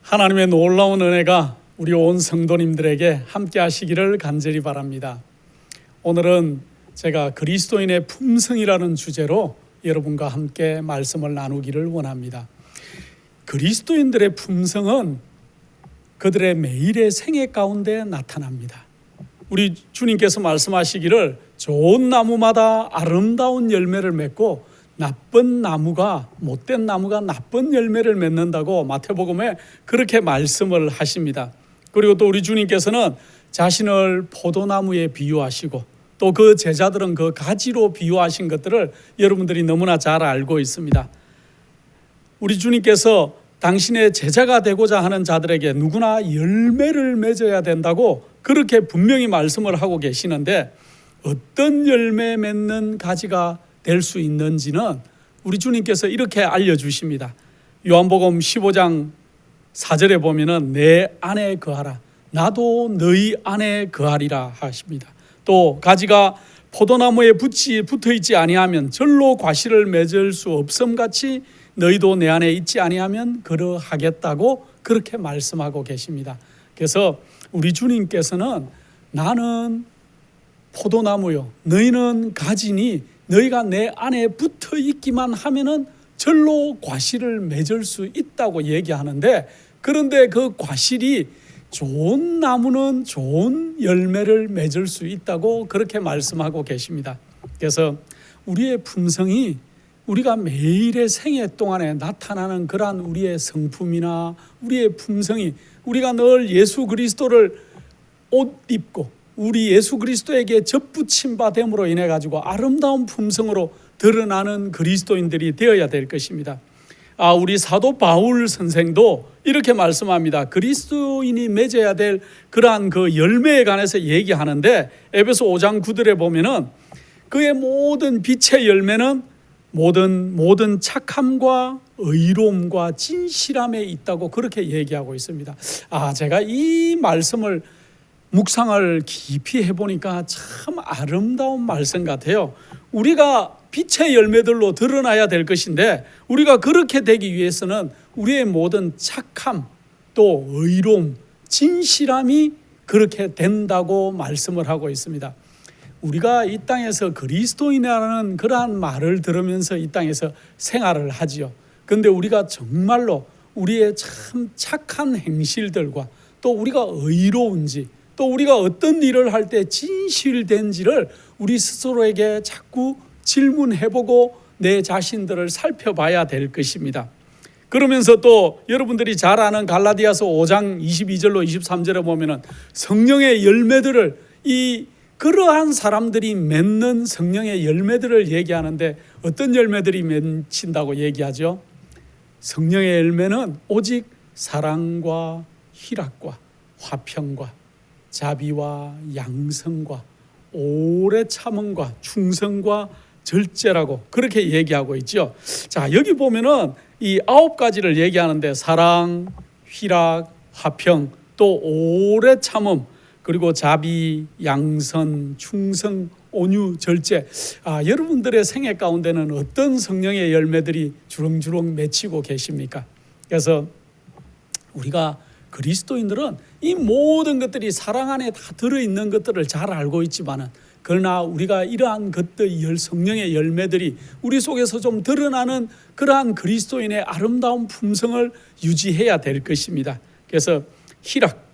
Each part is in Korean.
하나님의 놀라운 은혜가 우리 온 성도님들에게 함께 하시기를 간절히 바랍니다. 오늘은 제가 그리스도인의 품성이라는 주제로 여러분과 함께 말씀을 나누기를 원합니다. 그리스도인들의 품성은 그들의 매일의 생애 가운데 나타납니다. 우리 주님께서 말씀하시기를 좋은 나무마다 아름다운 열매를 맺고 나쁜 나무가, 못된 나무가 나쁜 열매를 맺는다고 마태복음에 그렇게 말씀을 하십니다. 그리고 또 우리 주님께서는 자신을 포도나무에 비유하시고 또 그 제자들은 그 가지로 비유하신 것들을 여러분들이 너무나 잘 알고 있습니다. 우리 주님께서 당신의 제자가 되고자 하는 자들에게 누구나 열매를 맺어야 된다고 그렇게 분명히 말씀을 하고 계시는데, 어떤 열매 맺는 가지가 될 수 있는지는 우리 주님께서 이렇게 알려주십니다. 요한복음 15장 4절에 보면은 내 안에 거하라, 나도 너희 안에 거하리라 하십니다. 또 가지가 포도나무에 붙어 있지 아니하면 절로 과실을 맺을 수 없음같이 너희도 내 안에 있지 아니하면 그러하겠다고 그렇게 말씀하고 계십니다. 그래서 우리 주님께서는 나는 포도나무요, 너희는 가지니 너희가 내 안에 붙어 있기만 하면은 절로 과실을 맺을 수 있다고 얘기하는데, 그런데 그 과실이 좋은 나무는 좋은 열매를 맺을 수 있다고 그렇게 말씀하고 계십니다. 그래서 우리의 품성이 우리가 매일의 생애 동안에 나타나는 그러한 우리의 성품이나 우리의 품성이, 우리가 늘 예수 그리스도를 옷 입고 우리 예수 그리스도에게 접붙임 바 됨으로 인해 가지고 아름다운 품성으로 드러나는 그리스도인들이 되어야 될 것입니다. 우리 사도 바울 선생도 이렇게 말씀합니다. 그리스도인이 맺어야 될 그러한 그 열매에 관해서 얘기하는데, 에베소 5장 9절에 보면은 그의 모든 빛의 열매는 모든 착함과 의로움과 진실함에 있다고 그렇게 얘기하고 있습니다. 제가 이 말씀을 묵상을 깊이 해보니까 참 아름다운 말씀 같아요. 우리가 빛의 열매들로 드러나야 될 것인데, 우리가 그렇게 되기 위해서는 우리의 모든 착함, 또 의로움, 진실함이 그렇게 된다고 말씀을 하고 있습니다. 우리가 이 땅에서 그리스도인이라는 그러한 말을 들으면서 이 땅에서 생활을 하지요. 그런데 우리가 정말로 우리의 참 착한 행실들과 또 우리가 의로운지, 또 우리가 어떤 일을 할 때 진실된지를 우리 스스로에게 자꾸 질문해보고 내 자신들을 살펴봐야 될 것입니다. 그러면서 또 여러분들이 잘 아는 갈라디아서 5장 22절로 23절에 보면은 성령의 열매들을, 그러한 사람들이 맺는 성령의 열매들을 얘기하는데, 어떤 열매들이 맺힌다고 얘기하죠? 성령의 열매는 오직 사랑과 희락과 화평과 자비와 양성과 오래 참음과 충성과 절제라고 그렇게 얘기하고 있죠. 자, 여기 보면은 이 9가지를 얘기하는데, 사랑, 희락, 화평, 또 오래 참음, 그리고 자비, 양선, 충성, 온유, 절제. 여러분들의 생애 가운데는 어떤 성령의 열매들이 주렁주렁 맺히고 계십니까? 그래서 우리가 그리스도인들은 이 모든 것들이 사랑 안에 다 들어있는 것들을 잘 알고 있지만은, 그러나 우리가 이러한 것들, 성령의 열매들이 우리 속에서 좀 드러나는 그러한 그리스도인의 아름다운 품성을 유지해야 될 것입니다. 그래서 희락,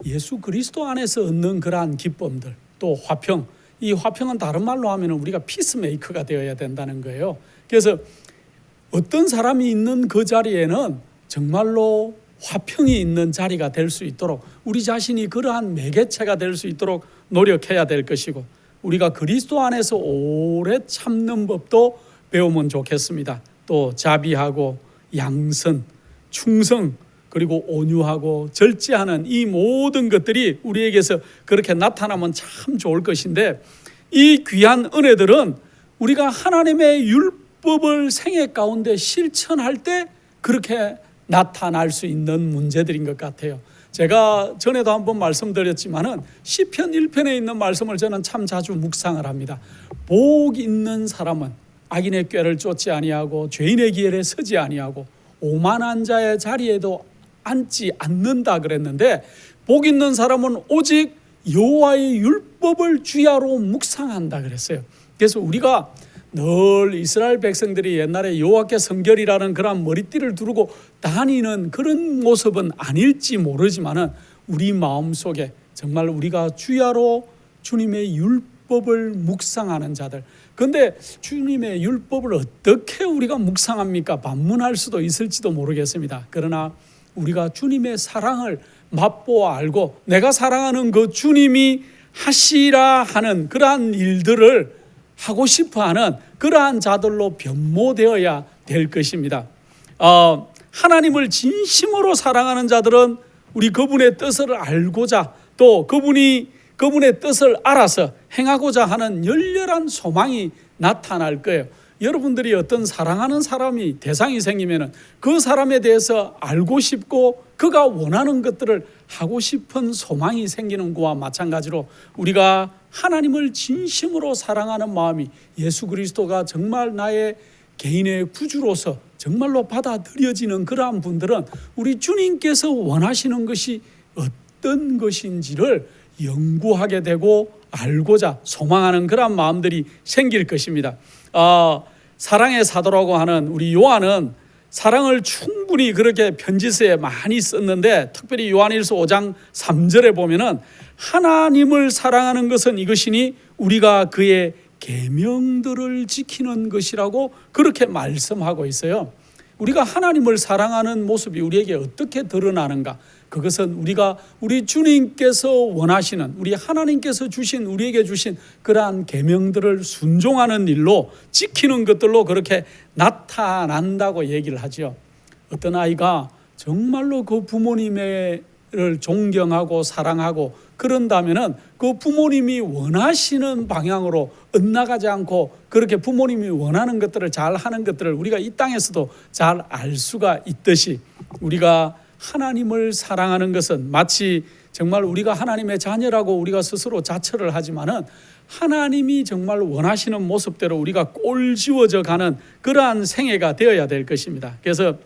예수 그리스도 안에서 얻는 그러한 기쁨들, 또 화평, 이 화평은 다른 말로 하면 우리가 피스메이커가 되어야 된다는 거예요. 그래서 어떤 사람이 있는 그 자리에는 정말로 화평이 있는 자리가 될 수 있도록 우리 자신이 그러한 매개체가 될 수 있도록 노력해야 될 것이고, 우리가 그리스도 안에서 오래 참는 법도 배우면 좋겠습니다. 또 자비하고 양선, 충성, 그리고 온유하고 절제하는 이 모든 것들이 우리에게서 그렇게 나타나면 참 좋을 것인데, 이 귀한 은혜들은 우리가 하나님의 율법을 생애 가운데 실천할 때 그렇게 나타날 수 있는 문제들인 것 같아요. 제가 전에도 한번 말씀드렸지만은 시편 1편에 있는 말씀을 저는 참 자주 묵상을 합니다. 복 있는 사람은 악인의 꾀를 쫓지 아니하고 죄인의 기회에 서지 아니하고 오만한 자의 자리에도 앉지 않는다 그랬는데, 복 있는 사람은 오직 여호와의 율법을 주야로 묵상한다 그랬어요. 그래서 우리가 늘 이스라엘 백성들이 옛날에 여호와께 성결이라는 그런 머리띠를 두르고 다니는 그런 모습은 아닐지 모르지만은 우리 마음속에 정말 우리가 주야로 주님의 율법을 묵상하는 자들. 그런데 주님의 율법을 어떻게 우리가 묵상합니까? 반문할 수도 있을지도 모르겠습니다. 그러나 우리가 주님의 사랑을 맛보아 알고 내가 사랑하는 그 주님이 하시라 하는 그러한 일들을 하고 싶어하는 그러한 자들로 변모되어야 될 것입니다. 하나님을 진심으로 사랑하는 자들은 우리 그분의 뜻을 알고자, 또 그분의 뜻을 알아서 행하고자 하는 열렬한 소망이 나타날 거예요. 여러분들이 어떤 사랑하는 사람이 대상이 생기면 그 사람에 대해서 알고 싶고 그가 원하는 것들을 하고 싶은 소망이 생기는 것과 마찬가지로 우리가 하나님을 진심으로 사랑하는 마음이, 예수 그리스도가 정말 나의 개인의 구주로서 정말로 받아들여지는 그러한 분들은 우리 주님께서 원하시는 것이 어떤 것인지를 연구하게 되고 알고자 소망하는 그런 마음들이 생길 것입니다. 사랑의 사도라고 하는 우리 요한은 사랑을 충분히 그렇게 편지서에 많이 썼는데, 특별히 요한일서 5장 3절에 보면은 하나님을 사랑하는 것은 이것이니 우리가 그의 계명들을 지키는 것이라고 그렇게 말씀하고 있어요. 우리가 하나님을 사랑하는 모습이 우리에게 어떻게 드러나는가? 그것은 우리가 우리 주님께서 원하시는, 우리 하나님께서 주신, 우리에게 주신 그러한 계명들을 순종하는 일로, 지키는 것들로 그렇게 나타난다고 얘기를 하죠. 어떤 아이가 정말로 그 부모님을 존경하고 사랑하고 그런다면은 그 부모님이 원하시는 방향으로 엇나가지 않고 그렇게 부모님이 원하는 것들을 잘 하는 것들을 우리가 이 땅에서도 잘 알 수가 있듯이, 우리가 하나님을 사랑하는 것은 마치 정말 우리가 하나님의 자녀라고 우리가 스스로 자처를 하지만은 하나님이 정말 원하시는 모습대로 우리가 꼴지워져 가는 그러한 생애가 되어야 될 것입니다. 그래서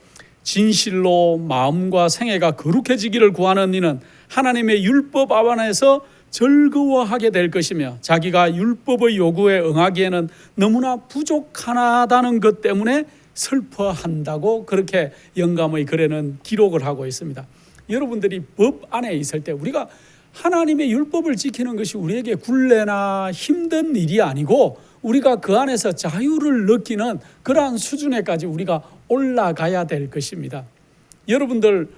진실로 마음과 생애가 거룩해지기를 구하는 이는 하나님의 율법 안에서 즐거워하게 될 것이며, 자기가 율법의 요구에 응하기에는 너무나 부족하다는 것 때문에 슬퍼한다고 그렇게 영감의 글에는 기록을 하고 있습니다. 여러분들이 법 안에 있을 때 우리가 하나님의 율법을 지키는 것이 우리에게 굴레나 힘든 일이 아니고 우리가 그 안에서 자유를 느끼는 그러한 수준에까지 우리가 올라가야 될 것입니다. 여러분들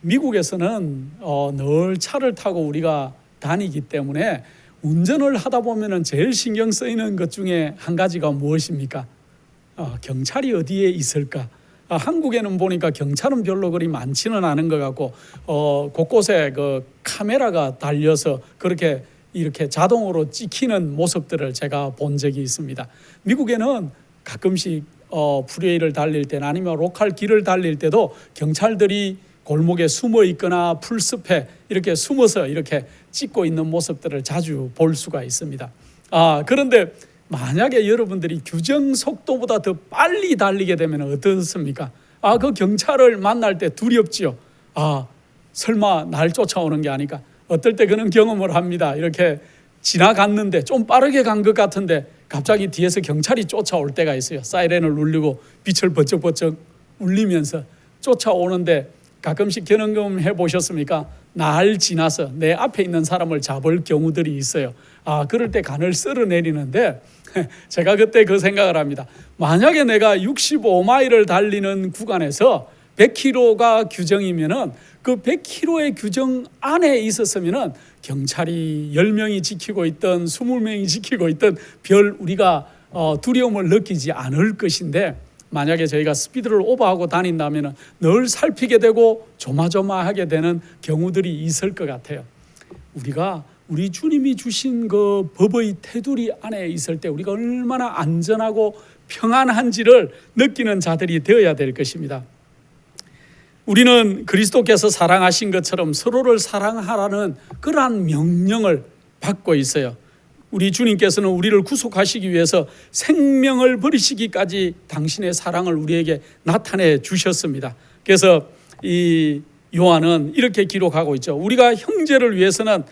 미국에서는 늘 차를 타고 우리가 다니기 때문에 운전을 하다 보면 제일 신경 쓰이는 것 중에 한 가지가 무엇입니까? 경찰이 어디에 있을까? 한국에는 보니까 경찰은 별로 그리 많지는 않은 것 같고 곳곳에 그 카메라가 달려서 그렇게 이렇게 자동으로 찍히는 모습들을 제가 본 적이 있습니다. 미국에는 가끔씩 프리웨이를 달릴 때나 아니면 로컬 길을 달릴 때도 경찰들이 골목에 숨어 있거나 풀숲에 이렇게 숨어서 이렇게 찍고 있는 모습들을 자주 볼 수가 있습니다. 그런데 만약에 여러분들이 규정 속도보다 더 빨리 달리게 되면 어떻습니까? 그 경찰을 만날 때 두렵지요. 설마 날 쫓아오는 게 아닐까? 어떨 때 그런 경험을 합니다. 이렇게 지나갔는데 좀 빠르게 간 것 같은데 갑자기 뒤에서 경찰이 쫓아올 때가 있어요. 사이렌을 울리고 빛을 번쩍번쩍 울리면서 쫓아오는데, 가끔씩 경험해 보셨습니까? 날 지나서 내 앞에 있는 사람을 잡을 경우들이 있어요. 그럴 때 간을 쓸어내리는데 제가 그때 그 생각을 합니다. 만약에 내가 65마일을 달리는 구간에서 100km가 규정이면은 그 100km의 규정 안에 있었으면은 경찰이 10명이 지키고 있든 20명이 지키고 있든 별 우리가 두려움을 느끼지 않을 것인데, 만약에 저희가 스피드를 오버하고 다닌다면 늘 살피게 되고 조마조마하게 되는 경우들이 있을 것 같아요. 우리가 우리 주님이 주신 그 법의 테두리 안에 있을 때 우리가 얼마나 안전하고 평안한지를 느끼는 자들이 되어야 될 것입니다. 우리는 그리스도께서 사랑하신 것처럼 서로를 사랑하라는 그러한 명령을 받고 있어요. 우리 주님께서는 우리를 구속하시기 위해서 생명을 버리시기까지 당신의 사랑을 우리에게 나타내 주셨습니다. 그래서 이 요한은 이렇게 기록하고 있죠. 우리가 형제를 위해서는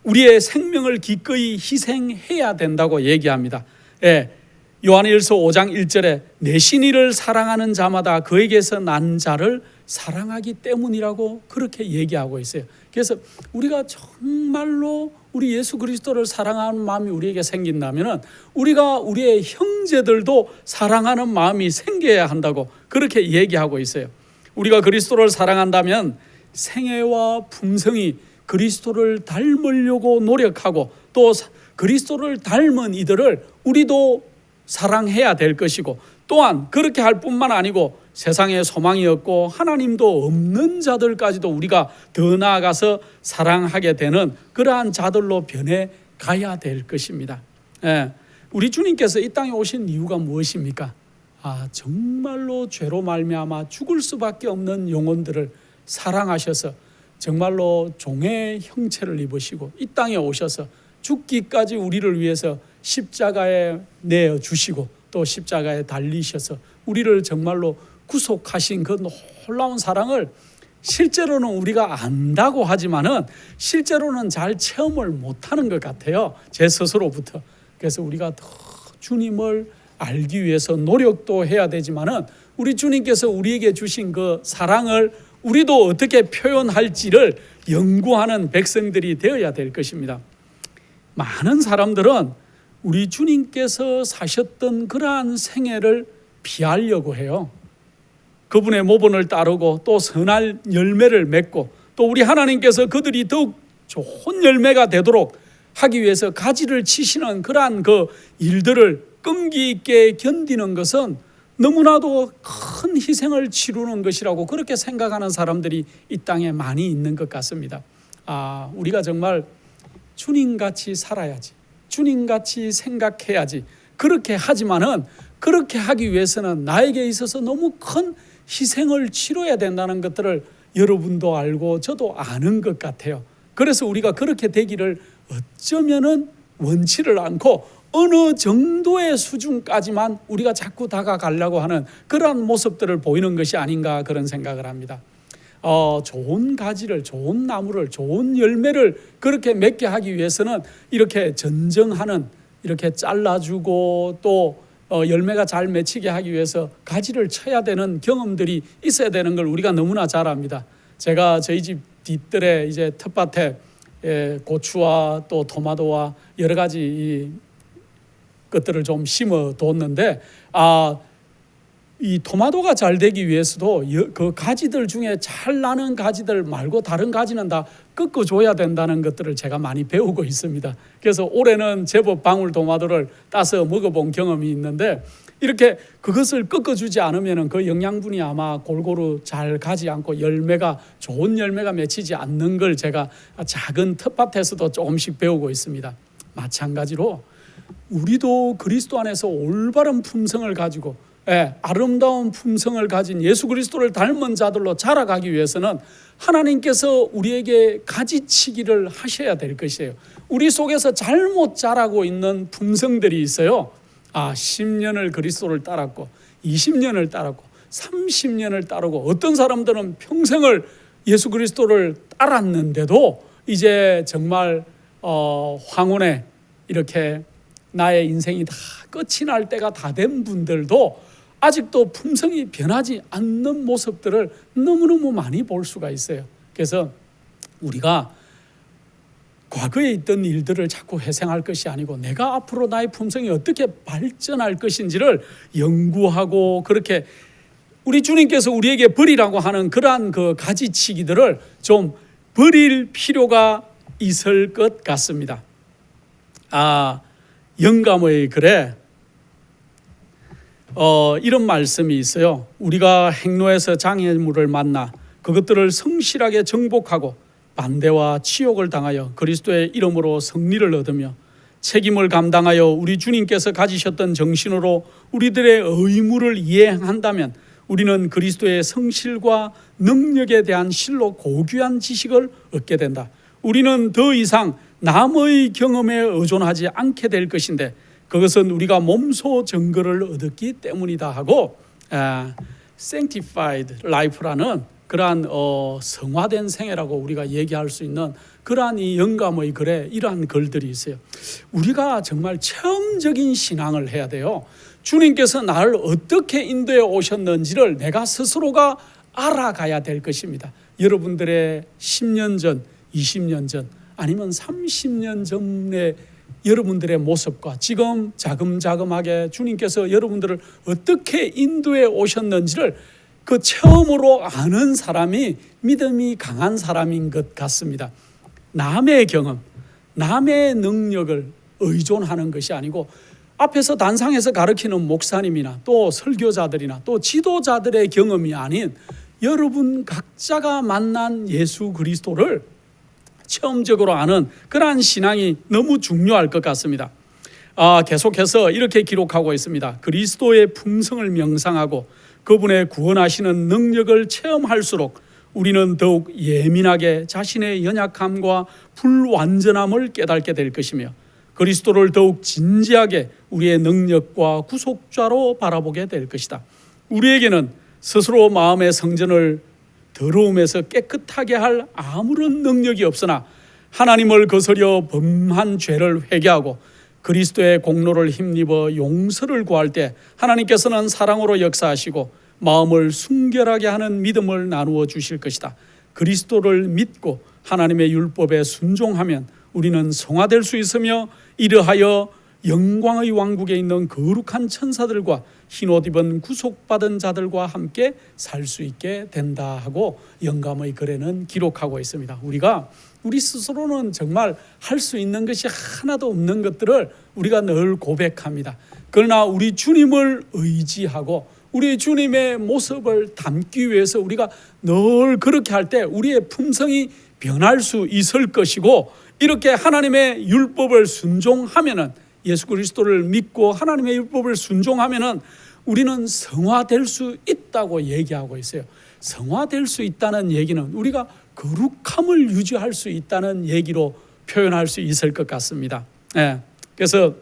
우리의 생명을 기꺼이 희생해야 된다고 얘기합니다. 예, 요한일서 5장 1절에 내 신이를 사랑하는 자마다 그에게서 난 자를 사랑하기 때문이라고 그렇게 얘기하고 있어요. 그래서 우리가 정말로 우리 예수 그리스도를 사랑하는 마음이 우리에게 생긴다면 우리가 우리의 형제들도 사랑하는 마음이 생겨야 한다고 그렇게 얘기하고 있어요. 우리가 그리스도를 사랑한다면 생애와 품성이 그리스도를 닮으려고 노력하고 또 그리스도를 닮은 이들을 우리도 사랑해야 될 것이고 또한 그렇게 할 뿐만 아니고 세상에 소망이 없고 하나님도 없는 자들까지도 우리가 더 나아가서 사랑하게 되는 그러한 자들로 변해 가야 될 것입니다. 예, 우리 주님께서 이 땅에 오신 이유가 무엇입니까? 정말로 죄로 말미암아 죽을 수밖에 없는 영혼들을 사랑하셔서 정말로 종의 형체를 입으시고 이 땅에 오셔서 죽기까지 우리를 위해서 십자가에 내어주시고 또 십자가에 달리셔서 우리를 정말로 구속하신 그 놀라운 사랑을 실제로는 우리가 안다고 하지만은 실제로는 잘 체험을 못하는 것 같아요. 제 스스로부터. 그래서 우리가 더 주님을 알기 위해서 노력도 해야 되지만은 우리 주님께서 우리에게 주신 그 사랑을 우리도 어떻게 표현할지를 연구하는 백성들이 되어야 될 것입니다. 많은 사람들은 우리 주님께서 사셨던 그러한 생애를 피하려고 해요. 그분의 모본을 따르고 또 선한 열매를 맺고 또 우리 하나님께서 그들이 더욱 좋은 열매가 되도록 하기 위해서 가지를 치시는 그러한 그 일들을 끈기 있게 견디는 것은 너무나도 큰 희생을 치르는 것이라고 그렇게 생각하는 사람들이 이 땅에 많이 있는 것 같습니다. 우리가 정말 주님같이 살아야지, 주님같이 생각해야지. 그렇게 하지만은 그렇게 하기 위해서는 나에게 있어서 너무 큰 희생을 치러야 된다는 것들을 여러분도 알고 저도 아는 것 같아요. 그래서 우리가 그렇게 되기를 어쩌면은 원치를 않고 어느 정도의 수준까지만 우리가 자꾸 다가가려고 하는 그러한 모습들을 보이는 것이 아닌가 그런 생각을 합니다. 좋은 가지를, 좋은 나무를, 좋은 열매를 그렇게 맺게 하기 위해서는 이렇게 전정하는, 이렇게 잘라주고 또 열매가 잘 맺히게 하기 위해서 가지를 쳐야 되는 경험들이 있어야 되는 걸 우리가 너무나 잘 압니다. 제가 저희 집 뒷뜰에 이제 텃밭에 고추와 또 토마토와 여러 가지 이 것들을 좀 심어 뒀는데 이 토마토가 잘 되기 위해서도 그 가지들 중에 잘 나는 가지들 말고 다른 가지는 다 꺾어줘야 된다는 것들을 제가 많이 배우고 있습니다. 그래서 올해는 제법 방울토마토를 따서 먹어본 경험이 있는데 이렇게 그것을 꺾어주지 않으면 그 영양분이 아마 골고루 잘 가지 않고 열매가 좋은 열매가 맺히지 않는 걸 제가 작은 텃밭에서도 조금씩 배우고 있습니다. 마찬가지로 우리도 그리스도 안에서 올바른 품성을 가지고 아름다운 품성을 가진 예수 그리스도를 닮은 자들로 자라가기 위해서는 하나님께서 우리에게 가지치기를 하셔야 될 것이에요. 우리 속에서 잘못 자라고 있는 품성들이 있어요. 10년을 그리스도를 따랐고 20년을 따랐고 30년을 따르고 어떤 사람들은 평생을 예수 그리스도를 따랐는데도 이제 정말 황혼에 이렇게 나의 인생이 다 끝이 날 때가 다 된 분들도 아직도 품성이 변하지 않는 모습들을 너무너무 많이 볼 수가 있어요. 그래서 우리가 과거에 있던 일들을 자꾸 회상할 것이 아니고 내가 앞으로 나의 품성이 어떻게 발전할 것인지를 연구하고 그렇게 우리 주님께서 우리에게 버리라고 하는 그러한 그 가지치기들을 좀 버릴 필요가 있을 것 같습니다. 영감의 글에 이런 말씀이 있어요. 우리가 행로에서 장애물을 만나 그것들을 성실하게 정복하고 반대와 치욕을 당하여 그리스도의 이름으로 승리를 얻으며 책임을 감당하여 우리 주님께서 가지셨던 정신으로 우리들의 의무를 이행한다면 우리는 그리스도의 성실과 능력에 대한 실로 고귀한 지식을 얻게 된다. 우리는 더 이상 남의 경험에 의존하지 않게 될 것인데 그것은 우리가 몸소 증거를 얻었기 때문이다 하고 Sanctified Life라는 그러한 성화된 생애라고 우리가 얘기할 수 있는 그러한 이 영감의 글에 이러한 글들이 있어요. 우리가 정말 체험적인 신앙을 해야 돼요. 주님께서 나를 어떻게 인도해 오셨는지를 내가 스스로가 알아가야 될 것입니다. 여러분들의 10년 전, 20년 전, 아니면 30년 전의 여러분들의 모습과 지금 자금자금하게 주님께서 여러분들을 어떻게 인도해 오셨는지를 그 체험으로 아는 사람이 믿음이 강한 사람인 것 같습니다. 남의 경험, 남의 능력을 의존하는 것이 아니고 앞에서 단상에서 가르치는 목사님이나 또 설교자들이나 또 지도자들의 경험이 아닌 여러분 각자가 만난 예수 그리스도를 체험적으로 아는 그러한 신앙이 너무 중요할 것 같습니다. 계속해서 이렇게 기록하고 있습니다. 그리스도의 품성을 명상하고 그분의 구원하시는 능력을 체험할수록 우리는 더욱 예민하게 자신의 연약함과 불완전함을 깨닫게 될 것이며 그리스도를 더욱 진지하게 우리의 능력과 구속자로 바라보게 될 것이다. 우리에게는 스스로 마음의 성전을 더러움에서 깨끗하게 할 아무런 능력이 없으나 하나님을 거스려 범한 죄를 회개하고 그리스도의 공로를 힘입어 용서를 구할 때 하나님께서는 사랑으로 역사하시고 마음을 순결하게 하는 믿음을 나누어 주실 것이다. 그리스도를 믿고 하나님의 율법에 순종하면 우리는 성화될 수 있으며 이러하여 영광의 왕국에 있는 거룩한 천사들과 흰옷 입은 구속받은 자들과 함께 살 수 있게 된다 하고 영감의 글에는 기록하고 있습니다. 우리가 우리 스스로는 정말 할 수 있는 것이 하나도 없는 것들을 우리가 늘 고백합니다. 그러나 우리 주님을 의지하고 우리 주님의 모습을 담기 위해서 우리가 늘 그렇게 할 때 우리의 품성이 변할 수 있을 것이고 이렇게 하나님의 율법을 순종하면은 예수 그리스도를 믿고 하나님의 율법을 순종하면은 우리는 성화될 수 있다고 얘기하고 있어요. 성화될 수 있다는 얘기는 우리가 거룩함을 유지할 수 있다는 얘기로 표현할 수 있을 것 같습니다. 그래서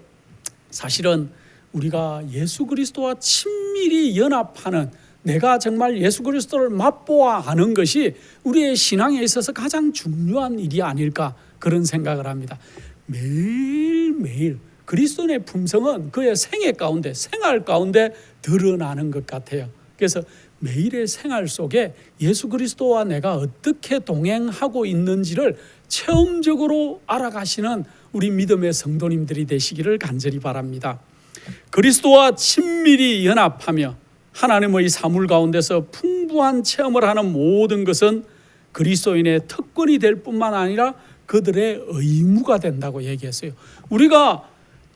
사실은 우리가 예수 그리스도와 친밀히 연합하는 내가 정말 예수 그리스도를 맛보아 아는 것이 우리의 신앙에 있어서 가장 중요한 일이 아닐까 그런 생각을 합니다. 매일매일 그리스도의 품성은 그의 생애 가운데 생활 가운데 드러나는 것 같아요. 그래서 매일의 생활 속에 예수 그리스도와 내가 어떻게 동행하고 있는지를 체험적으로 알아가시는 우리 믿음의 성도님들이 되시기를 간절히 바랍니다. 그리스도와 친밀히 연합하며 하나님의 사물 가운데서 풍부한 체험을 하는 모든 것은 그리스도인의 특권이 될 뿐만 아니라 그들의 의무가 된다고 얘기했어요. 우리가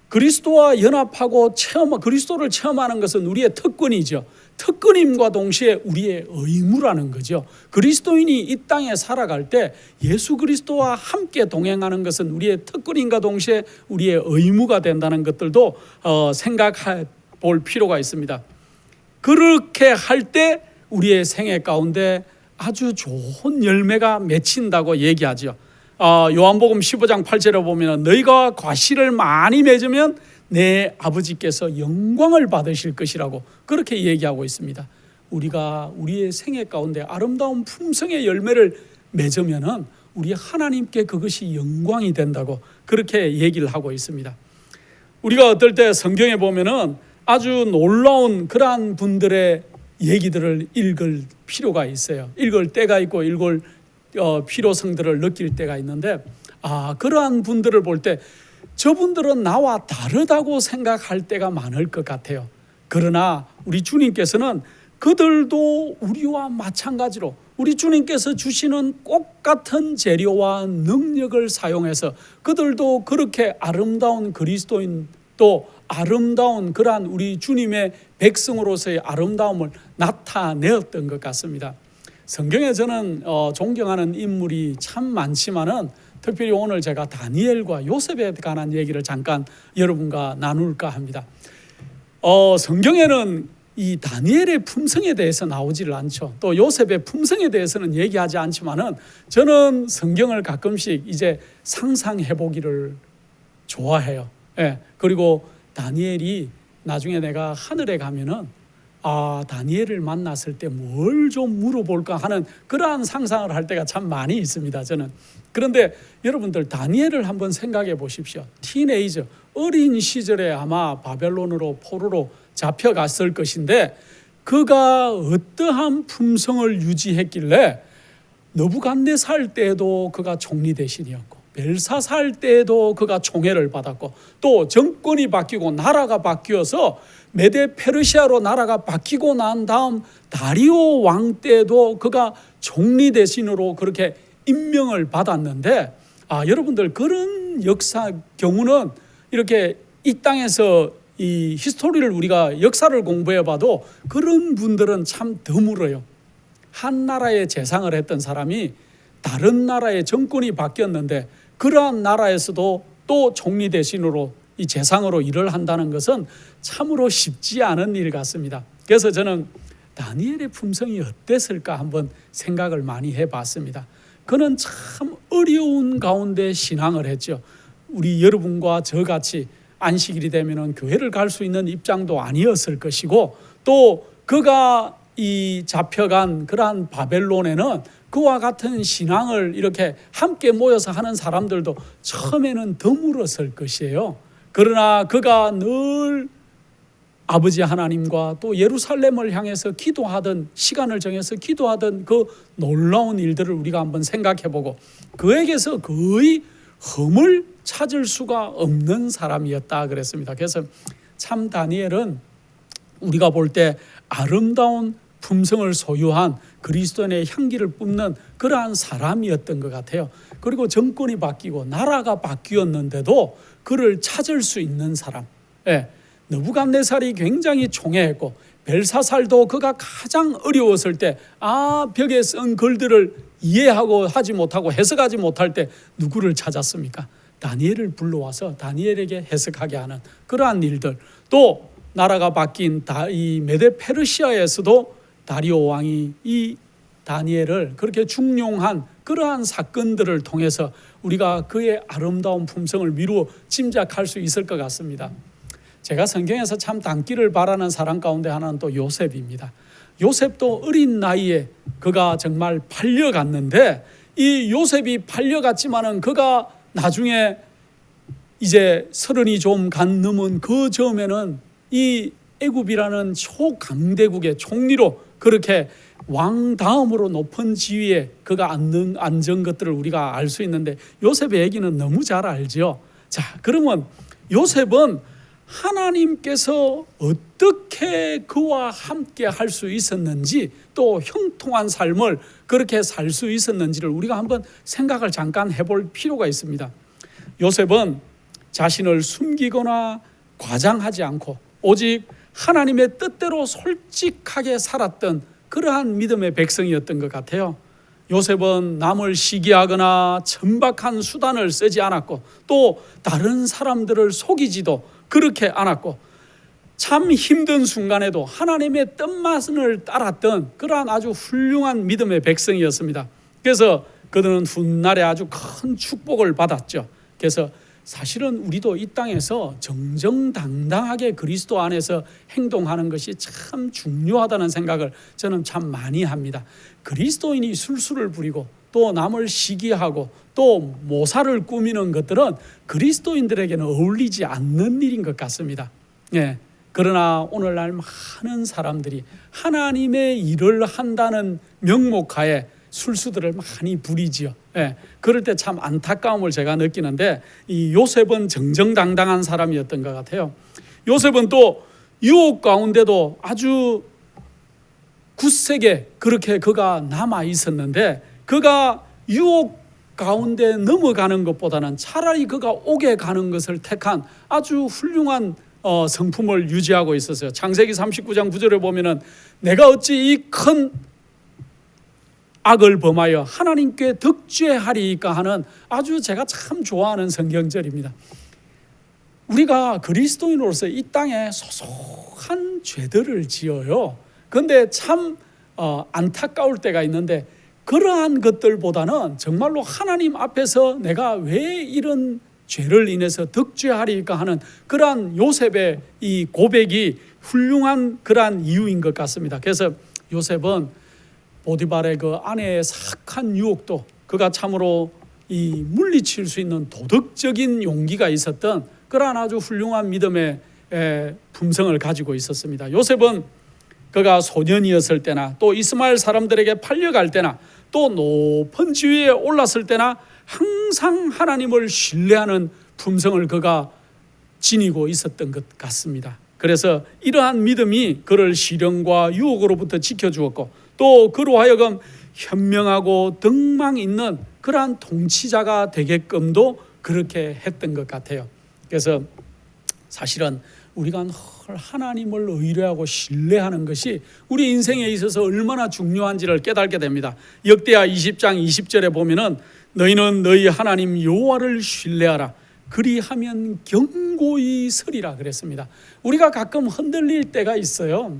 그리스도와 연합하고 그리스도를 체험하는 것은 우리의 특권이죠. 특권임과 동시에 우리의 의무라는 거죠. 그리스도인이 이 땅에 살아갈 때 예수 그리스도와 함께 동행하는 것은 우리의 특권임과 동시에 우리의 의무가 된다는 것들도 생각해 볼 필요가 있습니다. 그렇게 할 때 우리의 생애 가운데 아주 좋은 열매가 맺힌다고 얘기하죠. 요한복음 15장 8절에 보면 너희가 과실을 많이 맺으면 내 아버지께서 영광을 받으실 것이라고 그렇게 얘기하고 있습니다. 우리가 우리의 생애 가운데 아름다운 품성의 열매를 맺으면은 우리 하나님께 그것이 영광이 된다고 그렇게 얘기를 하고 있습니다. 우리가 어떨 때 성경에 보면은 아주 놀라운 그러한 분들의 얘기들을 읽을 필요가 있어요. 읽을 때가 있고 읽을 필요성들을 느낄 때가 있는데 그러한 분들을 볼 때 저분들은 나와 다르다고 생각할 때가 많을 것 같아요. 그러나 우리 주님께서는 그들도 우리와 마찬가지로 우리 주님께서 주시는 똑같은 재료와 능력을 사용해서 그들도 그렇게 아름다운 그리스도인 또 아름다운 그러한 우리 주님의 백성으로서의 아름다움을 나타내었던 것 같습니다. 성경에 저는 존경하는 인물이 참 많지만은 특별히 오늘 제가 다니엘과 요셉에 관한 얘기를 잠깐 여러분과 나눌까 합니다. 성경에는 이 다니엘의 품성에 대해서 나오지를 않죠. 또 요셉의 품성에 대해서는 얘기하지 않지만은 저는 성경을 가끔씩 이제 상상해 보기를 좋아해요. 그리고 다니엘이 나중에 내가 하늘에 가면은 다니엘을 만났을 때 뭘 좀 물어볼까 하는 그러한 상상을 할 때가 참 많이 있습니다, 저는. 그런데 여러분들, 다니엘을 한번 생각해 보십시오. 티네이저, 어린 시절에 아마 바벨론으로 포로로 잡혀갔을 것인데, 그가 어떠한 품성을 유지했길래 느부갓네살 때에도 그가 총리 대신이었고, 벨사살 때에도 그가 총애를 받았고, 또 정권이 바뀌고 나라가 바뀌어서 메데 페르시아로 나라가 바뀌고 난 다음 다리오 왕 때도 그가 총리 대신으로 그렇게 임명을 받았는데, 여러분들, 그런 역사 경우는 이렇게 이 땅에서 이 히스토리를, 우리가 역사를 공부해 봐도 그런 분들은 참 드물어요. 한 나라의 재상을 했던 사람이 다른 나라의 정권이 바뀌었는데 그러한 나라에서도 또 총리 대신으로 이 재상으로 일을 한다는 것은 참으로 쉽지 않은 일 같습니다. 그래서 저는 다니엘의 품성이 어땠을까 한번 생각을 많이 해봤습니다. 그는 참 어려운 가운데 신앙을 했죠. 우리 여러분과 저같이 안식일이 되면 교회를 갈 수 있는 입장도 아니었을 것이고, 또 그가 이 잡혀간 그러한 바벨론에는 그와 같은 신앙을 이렇게 함께 모여서 하는 사람들도 처음에는 드물었을 것이에요. 그러나 그가 늘 아버지 하나님과 또 예루살렘을 향해서 기도하던, 시간을 정해서 기도하던 그 놀라운 일들을 우리가 한번 생각해보고, 그에게서 거의 흠을 찾을 수가 없는 사람이었다 그랬습니다. 그래서 참 다니엘은 우리가 볼 때 아름다운 품성을 소유한 그리스도인의 향기를 뿜는 그러한 사람이었던 것 같아요. 그리고 정권이 바뀌고 나라가 바뀌었는데도 그를 찾을 수 있는 사람. 느부갓네살이 굉장히 총애했고, 벨사살도 그가 가장 어려웠을 때, 벽에 쓴 글들을 이해하고 하지 못하고 해석하지 못할 때 누구를 찾았습니까? 다니엘을 불러와서 다니엘에게 해석하게 하는 그러한 일들. 또 나라가 바뀐 이 메데 페르시아에서도 다리오 왕이 이 다니엘을 그렇게 중용한 그러한 사건들을 통해서 우리가 그의 아름다운 품성을 미루어 짐작할 수 있을 것 같습니다. 제가 성경에서 참 닮기를 바라는 사람 가운데 하나는 또 요셉입니다. 요셉도 어린 나이에 그가 정말 팔려갔는데, 이 요셉이 팔려갔지만은 그가 나중에 이제 30이 좀 간 넘은 그 즈음에는 이 애굽이라는 초강대국의 총리로 그렇게 왕 다음으로 높은 지위에 그가 앉은 것들을 우리가 알 수 있는데, 요셉의 얘기는 너무 잘 알죠. 자, 그러면 요셉은 하나님께서 어떻게 그와 함께 할 수 있었는지, 또 형통한 삶을 그렇게 살 수 있었는지를 우리가 한번 생각을 잠깐 해볼 필요가 있습니다. 요셉은 자신을 숨기거나 과장하지 않고 오직 하나님의 뜻대로 솔직하게 살았던 그러한 믿음의 백성이었던 것 같아요. 요셉은 남을 시기하거나 천박한 수단을 쓰지 않았고, 또 다른 사람들을 속이지도 그렇게 않았고, 참 힘든 순간에도 하나님의 뜻만을 따랐던 그러한 아주 훌륭한 믿음의 백성이었습니다. 그래서 그들은 훗날에 아주 큰 축복을 받았죠. 그래서 사실은 우리도 이 땅에서 정정당당하게 그리스도 안에서 행동하는 것이 참 중요하다는 생각을 저는 참 많이 합니다. 그리스도인이 술수를 부리고 또 남을 시기하고 또 모사를 꾸미는 것들은 그리스도인들에게는 어울리지 않는 일인 것 같습니다. 그러나 오늘날 많은 사람들이 하나님의 일을 한다는 명목하에 술수들을 많이 부리지요. 그럴 때 참 안타까움을 제가 느끼는데, 이 요셉은 정정당당한 사람이었던 것 같아요. 요셉은 또 유혹 가운데도 아주 굳세게 그렇게 그가 남아 있었는데, 그가 유혹 가운데 넘어가는 것보다는 차라리 그가 옥에 가는 것을 택한 아주 훌륭한 성품을 유지하고 있었어요. 창세기 39장 9절에 보면은 내가 어찌 이 큰 악을 범하여 하나님께 덕죄하리이까 하는 아주 제가 참 좋아하는 성경절입니다. 우리가 그리스도인으로서 이 땅에 소소한 죄들을 지어요. 그런데 참 안타까울 때가 있는데, 그러한 것들보다는 정말로 하나님 앞에서 내가 왜 이런 죄를 인해서 덕죄하리까 하는 그러한 요셉의 이 고백이 훌륭한 그러한 이유인 것 같습니다. 그래서 요셉은 보디발의 그 아내의 사악한 유혹도 그가 참으로 이 물리칠 수 있는 도덕적인 용기가 있었던 그러한 아주 훌륭한 믿음의 품성을 가지고 있었습니다. 요셉은 그가 소년이었을 때나 또 이스마엘 사람들에게 팔려갈 때나 또 높은 지위에 올랐을 때나 항상 하나님을 신뢰하는 품성을 그가 지니고 있었던 것 같습니다. 그래서 이러한 믿음이 그를 시련과 유혹으로부터 지켜주었고 또 그로 하여금 현명하고 덕망 있는 그러한 통치자가 되게끔도 그렇게 했던 것 같아요. 그래서 사실은 우리가 늘 하나님을 의뢰하고 신뢰하는 것이 우리 인생에 있어서 얼마나 중요한지를 깨닫게 됩니다. 역대하 20장 20절에 보면은 너희는 너희 하나님 여호와를 신뢰하라 그리하면 견고히 서리라 그랬습니다. 우리가 가끔 흔들릴 때가 있어요.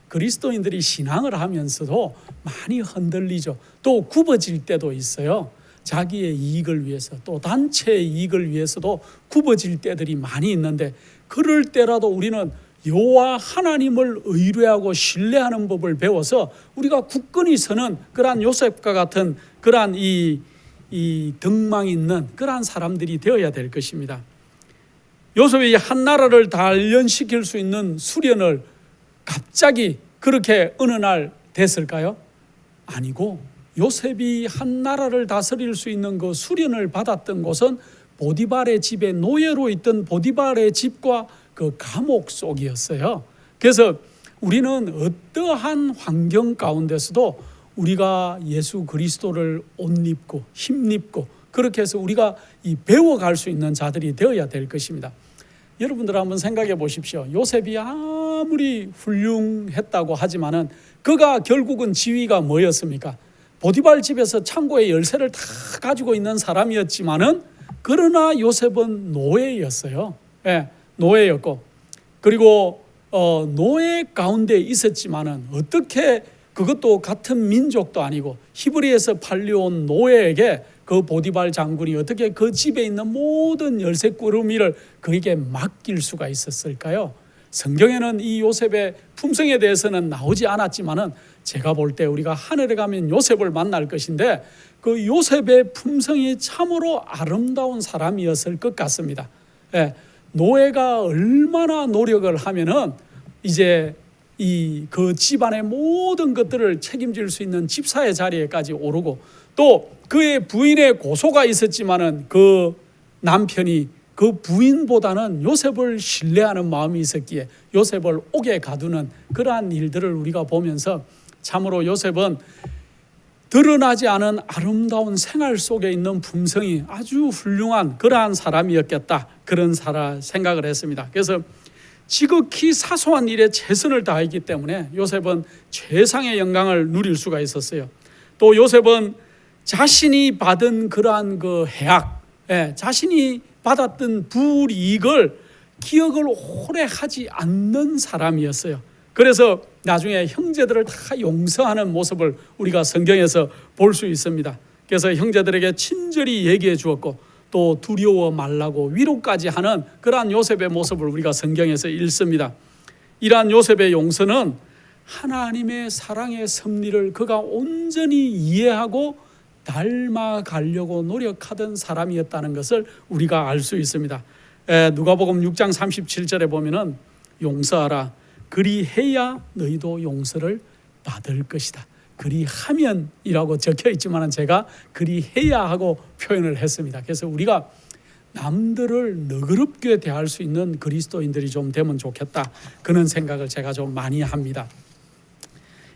그리스도인들이 신앙을 하면서도 많이 흔들리죠. 또 굽어질 때도 있어요. 자기의 이익을 위해서 또 단체의 이익을 위해서도 굽어질 때들이 많이 있는데 그럴 때라도 우리는 여호와 하나님을 의뢰하고 신뢰하는 법을 배워서 우리가 굳건히 서는 그러한 요셉과 같은 그러한 이 덕망 있는 그러한 사람들이 되어야 될 것입니다. 요셉이 한 나라를 단련시킬 수 있는 수련을 갑자기 그렇게 어느 날 됐을까요? 아니고 요셉이 한 나라를 다스릴 수 있는 그 수련을 받았던 곳은 보디발의 집에 노예로 있던 보디발의 집과 그 감옥 속이었어요. 그래서 우리는 어떠한 환경 가운데서도 우리가 예수 그리스도를 옷 입고 힘 입고 그렇게 해서 우리가 배워갈 수 있는 자들이 되어야 될 것입니다. 여러분들 한번 생각해 보십시오. 요셉이 아무리 훌륭했다고 하지만은 그가 결국은 지위가 뭐였습니까? 보디발 집에서 창고의 열쇠를 다 가지고 있는 사람이었지만은 그러나 요셉은 노예였어요. 예, 노예였고 그리고 노예 가운데 있었지만은 어떻게 그것도 같은 민족도 아니고 히브리에서 팔려온 노예에게 그 보디발 장군이 어떻게 그 집에 있는 모든 열쇠꾸러미를 그에게 맡길 수가 있었을까요? 성경에는 이 요셉의 품성에 대해서는 나오지 않았지만은 제가 볼 때 우리가 하늘에 가면 요셉을 만날 것인데 그 요셉의 품성이 참으로 아름다운 사람이었을 것 같습니다. 예, 노예가 얼마나 노력을 하면은 이제 그 집안의 모든 것들을 책임질 수 있는 집사의 자리에까지 오르고 또 그의 부인의 고소가 있었지만은 그 남편이 그 부인보다는 요셉을 신뢰하는 마음이 있었기에 요셉을 옥에 가두는 그러한 일들을 우리가 보면서 참으로 요셉은 드러나지 않은 아름다운 생활 속에 있는 품성이 아주 훌륭한 그러한 사람이었겠다 그런 생각을 했습니다. 그래서 지극히 사소한 일에 최선을 다했기 때문에 요셉은 최상의 영광을 누릴 수가 있었어요. 또 요셉은 자신이 받은 그러한 그 해악, 자신이 받았던 불이익을 기억을 오래 하지 않는 사람이었어요. 그래서 나중에 형제들을 다 용서하는 모습을 우리가 성경에서 볼 수 있습니다. 그래서 형제들에게 친절히 얘기해 주었고 또 두려워 말라고 위로까지 하는 그러한 요셉의 모습을 우리가 성경에서 읽습니다. 이러한 요셉의 용서는 하나님의 사랑의 섭리를 그가 온전히 이해하고 닮아가려고 노력하던 사람이었다는 것을 우리가 알 수 있습니다. 누가복음 6장 37절에 보면은 용서하라 그리해야 너희도 용서를 받을 것이다. 그리하면이라고 적혀 있지만 제가 그리해야 하고 표현을 했습니다. 그래서 우리가 남들을 너그럽게 대할 수 있는 그리스도인들이 좀 되면 좋겠다 그런 생각을 제가 좀 많이 합니다.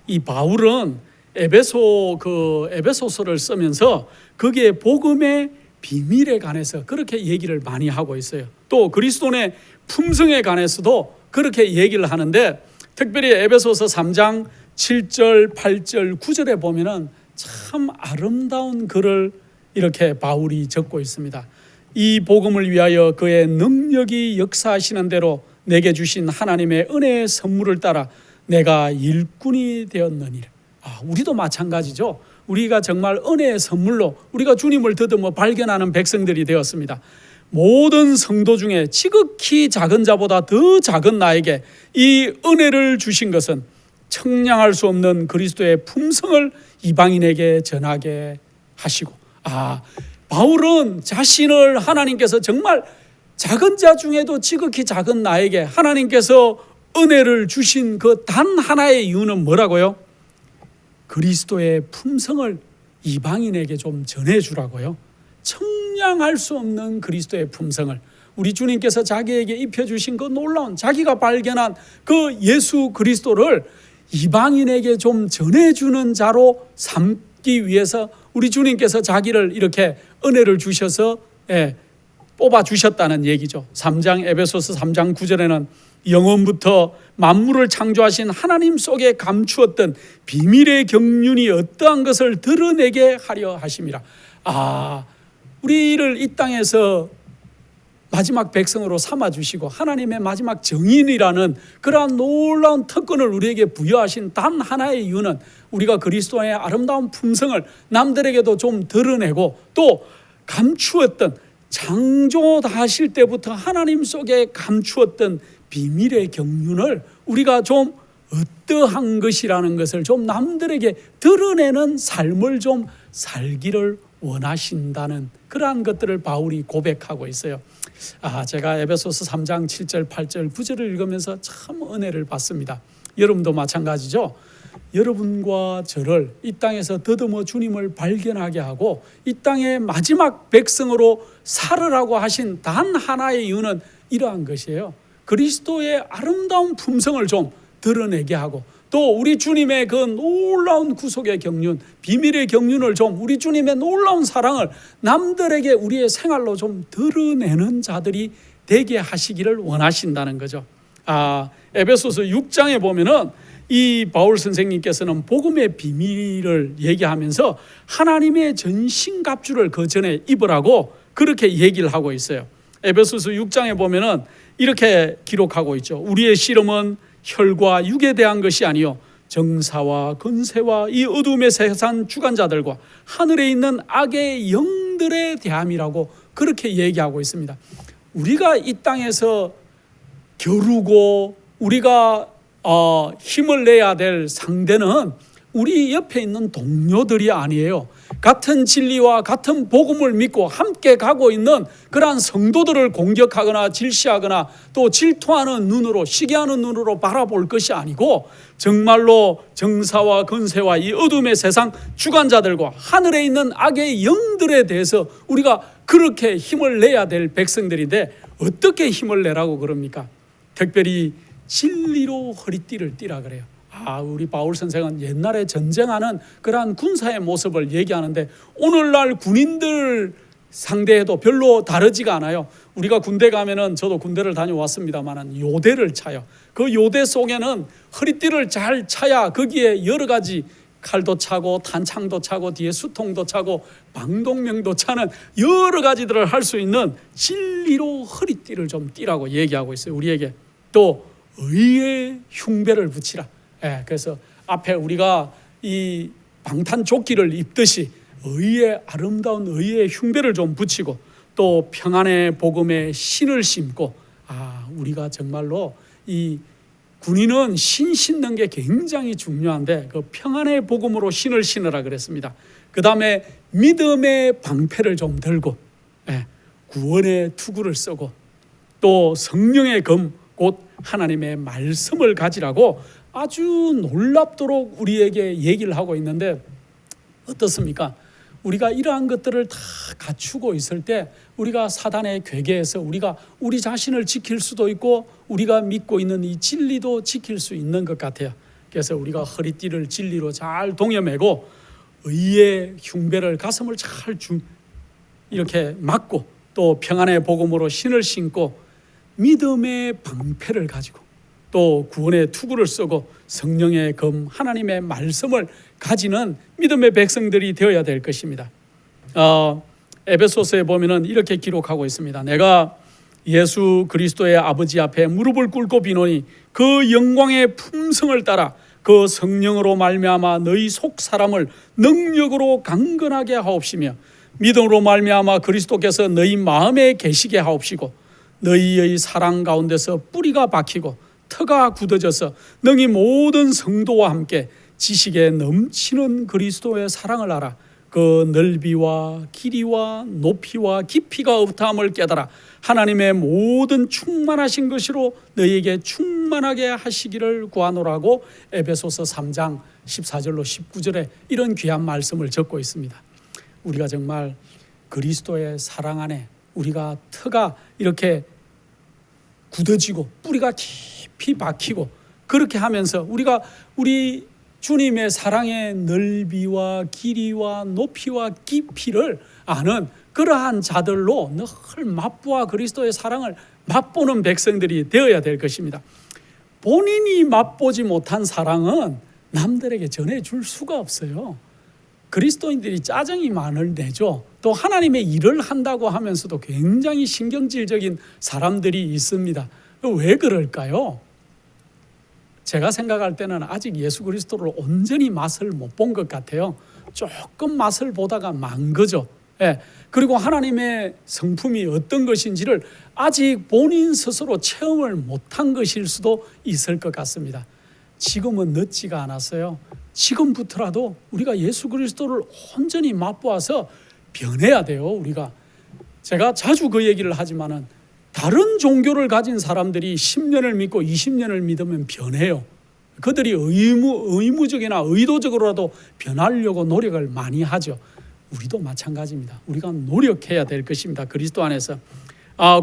이 바울은 에베소서를 쓰면서 거기에 복음의 비밀에 관해서 그렇게 얘기를 많이 하고 있어요. 또 그리스도인의 품성에 관해서도 그렇게 얘기를 하는데 특별히 에베소서 3장 7절, 8절, 9절에 보면은 참 아름다운 글을 이렇게 바울이 적고 있습니다. 이 복음을 위하여 그의 능력이 역사하시는 대로 내게 주신 하나님의 은혜의 선물을 따라 내가 일꾼이 되었느니라. 우리도 마찬가지죠. 우리가 정말 은혜의 선물로 우리가 주님을 더듬어 발견하는 백성들이 되었습니다. 모든 성도 중에 지극히 작은 자보다 더 작은 나에게 이 은혜를 주신 것은 청량할 수 없는 그리스도의 품성을 이방인에게 전하게 하시고, 바울은 자신을 하나님께서 정말 작은 자 중에도 지극히 작은 나에게 하나님께서 은혜를 주신 그 단 하나의 이유는 뭐라고요? 그리스도의 품성을 이방인에게 좀 전해주라고요. 청량할 수 없는 그리스도의 품성을 우리 주님께서 자기에게 입혀주신 그 놀라운, 자기가 발견한 그 예수 그리스도를 이방인에게 좀 전해주는 자로 삼기 위해서 우리 주님께서 자기를 이렇게 은혜를 주셔서 뽑아주셨다는 얘기죠. 에베소서 3장 9절에는 영원부터 만물을 창조하신 하나님 속에 감추었던 비밀의 경륜이 어떠한 것을 드러내게 하려 하심이라. 우리를 이 땅에서 마지막 백성으로 삼아주시고 하나님의 마지막 정인이라는 그러한 놀라운 특권을 우리에게 부여하신 단 하나의 이유는 우리가 그리스도의 아름다운 품성을 남들에게도 좀 드러내고, 또 감추었던, 창조하실 때부터 하나님 속에 감추었던 비밀의 경륜을 우리가 좀 어떠한 것이라는 것을 좀 남들에게 드러내는 삶을 좀 살기를 원하신다는 그러한 것들을 바울이 고백하고 있어요. 제가 에베소서 3장 7절 8절 9절을 읽으면서 참 은혜를 받습니다. 여러분도 마찬가지죠. 여러분과 저를 이 땅에서 더듬어 주님을 발견하게 하고 이 땅의 마지막 백성으로 살으라고 하신 단 하나의 이유는 이러한 것이에요. 그리스도의 아름다운 품성을 좀 드러내게 하고, 또 우리 주님의 그 놀라운 구속의 경륜, 비밀의 경륜을 좀, 우리 주님의 놀라운 사랑을 남들에게 우리의 생활로 좀 드러내는 자들이 되게 하시기를 원하신다는 거죠. 에베소서 6장에 보면은 이 바울 선생님께서는 복음의 비밀을 얘기하면서 하나님의 전신갑주를 그 전에 입으라고 그렇게 얘기를 하고 있어요. 에베소서 6장에 보면은 이렇게 기록하고 있죠. 우리의 씨름은 혈과 육에 대한 것이 아니요 정사와 권세와 이 어둠의 세상 주관자들과 하늘에 있는 악의 영들에 대함이라고 그렇게 얘기하고 있습니다. 우리가 이 땅에서 겨루고 우리가 힘을 내야 될 상대는 우리 옆에 있는 동료들이 아니에요. 같은 진리와 같은 복음을 믿고 함께 가고 있는 그러한 성도들을 공격하거나 질시하거나 또 질투하는 눈으로, 시기하는 눈으로 바라볼 것이 아니고, 정말로 정사와 권세와 이 어둠의 세상 주관자들과 하늘에 있는 악의 영들에 대해서 우리가 그렇게 힘을 내야 될 백성들인데, 어떻게 힘을 내라고 그럽니까? 특별히 진리로 허리띠를 띠라 그래요. 우리 바울 선생은 옛날에 전쟁하는 그러한 군사의 모습을 얘기하는데, 오늘날 군인들 상대해도 별로 다르지가 않아요. 우리가 군대 가면은, 저도 군대를 다녀왔습니다만은 요대를 차요. 그 요대 속에는 허리띠를 잘 차야 거기에 여러 가지 칼도 차고 탄창도 차고 뒤에 수통도 차고 방독면도 차는 여러 가지들을 할 수 있는 진리로 허리띠를 좀 띠라고 얘기하고 있어요. 우리에게 또 의의 흉배를 붙이라. 그래서 앞에 우리가 이 방탄조끼를 입듯이 의의 아름다운 의의 흉배를 좀 붙이고, 또 평안의 복음에 신을 심고, 우리가 정말로 이 군인은 신 신는 게 굉장히 중요한데 그 평안의 복음으로 신을 신으라 그랬습니다. 그 다음에 믿음의 방패를 좀 들고, 구원의 투구를 쓰고, 또 성령의 검 곧 하나님의 말씀을 가지라고 아주 놀랍도록 우리에게 얘기를 하고 있는데, 어떻습니까? 우리가 이러한 것들을 다 갖추고 있을 때 우리가 사단의 괴계에서 우리가 우리 자신을 지킬 수도 있고 우리가 믿고 있는 이 진리도 지킬 수 있는 것 같아요. 그래서 우리가 허리띠를 진리로 잘 동여매고 의의 흉배를 가슴을 잘 이렇게 막고, 또 평안의 복음으로 신을 신고 믿음의 방패를 가지고 또 구원의 투구를 쓰고 성령의 검 하나님의 말씀을 가지는 믿음의 백성들이 되어야 될 것입니다. 에베소서에 보면은 이렇게 기록하고 있습니다. 내가 예수 그리스도의 아버지 앞에 무릎을 꿇고 비노니 그 영광의 품성을 따라 그 성령으로 말미암아 너희 속 사람을 능력으로 강건하게 하옵시며 믿음으로 말미암아 그리스도께서 너희 마음에 계시게 하옵시고 너희의 사랑 가운데서 뿌리가 박히고 터가 굳어져서 너희 모든 성도와 함께 지식에 넘치는 그리스도의 사랑을 알아 그 넓이와 길이와 높이와 깊이가 없다함을 깨달아 하나님의 모든 충만하신 것으로 너희에게 충만하게 하시기를 구하노라고 에베소서 3장 14절로 19절에 이런 귀한 말씀을 적고 있습니다. 우리가 정말 그리스도의 사랑 안에 우리가 터가 이렇게 굳어지고 뿌리가 깊이 박히고 그렇게 하면서 우리가 우리 주님의 사랑의 넓이와 길이와 높이와 깊이를 아는 그러한 자들로 늘 맛보아 그리스도의 사랑을 맛보는 백성들이 되어야 될 것입니다. 본인이 맛보지 못한 사랑은 남들에게 전해줄 수가 없어요. 그리스도인들이 짜증이 많을 내죠. 또 하나님의 일을 한다고 하면서도 굉장히 신경질적인 사람들이 있습니다. 왜 그럴까요? 제가 생각할 때는 아직 예수 그리스도를 온전히 맛을 못 본 것 같아요. 조금 맛을 보다가 만 거죠. 예. 그리고 하나님의 성품이 어떤 것인지를 아직 본인 스스로 체험을 못한 것일 수도 있을 것 같습니다. 지금은 늦지가 않았어요. 지금부터라도 우리가 예수 그리스도를 온전히 맛보아서 변해야 돼요. 우리가 제가 자주 그 얘기를 하지만은 다른 종교를 가진 사람들이 10년을 믿고 20년을 믿으면 변해요. 그들이 의무적이나 의도적으로라도 변하려고 노력을 많이 하죠. 우리도 마찬가지입니다. 우리가 노력해야 될 것입니다. 그리스도 안에서.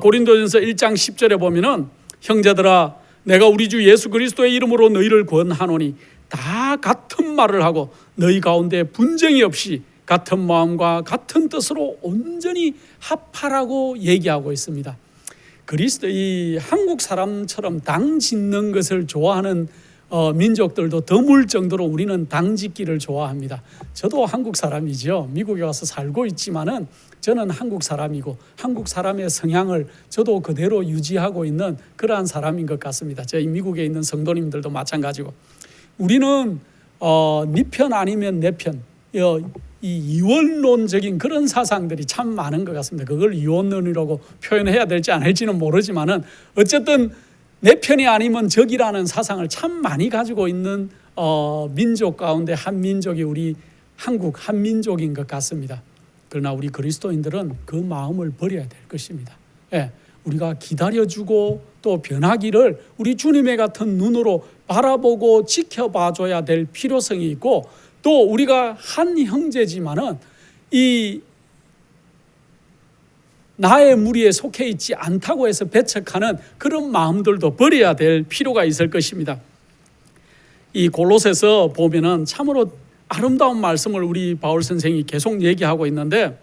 고린도전서 1장 10절에 보면은 형제들아 내가 우리 주 예수 그리스도의 이름으로 너희를 권하노니 다 같은 말을 하고 너희 가운데 분쟁이 없이 같은 마음과 같은 뜻으로 온전히 합하라고 얘기하고 있습니다. 이 한국 사람처럼 당 짓는 것을 좋아하는 민족들도 드물 정도로 우리는 당 짓기를 좋아합니다. 저도 한국 사람이죠. 미국에 와서 살고 있지만은 저는 한국 사람이고 한국 사람의 성향을 저도 그대로 유지하고 있는 그러한 사람인 것 같습니다. 저희 미국에 있는 성도님들도 마찬가지고 우리는 네 편 아니면 내 편, 이 이원론적인 그런 사상들이 참 많은 것 같습니다. 그걸 이원론이라고 표현해야 될지 안 할지는 모르지만은 어쨌든 내 편이 아니면 적이라는 사상을 참 많이 가지고 있는 민족 가운데 한 민족이 우리 한국 한민족인 것 같습니다. 그러나 우리 그리스도인들은 그 마음을 버려야 될 것입니다. 예, 우리가 기다려주고 또 변하기를 우리 주님의 같은 눈으로 바라보고 지켜봐줘야 될 필요성이 있고 또 우리가 한 형제지만은 이 나의 무리에 속해 있지 않다고 해서 배척하는 그런 마음들도 버려야 될 필요가 있을 것입니다. 이 골로새서 보면은 참으로 아름다운 말씀을 우리 바울 선생이 계속 얘기하고 있는데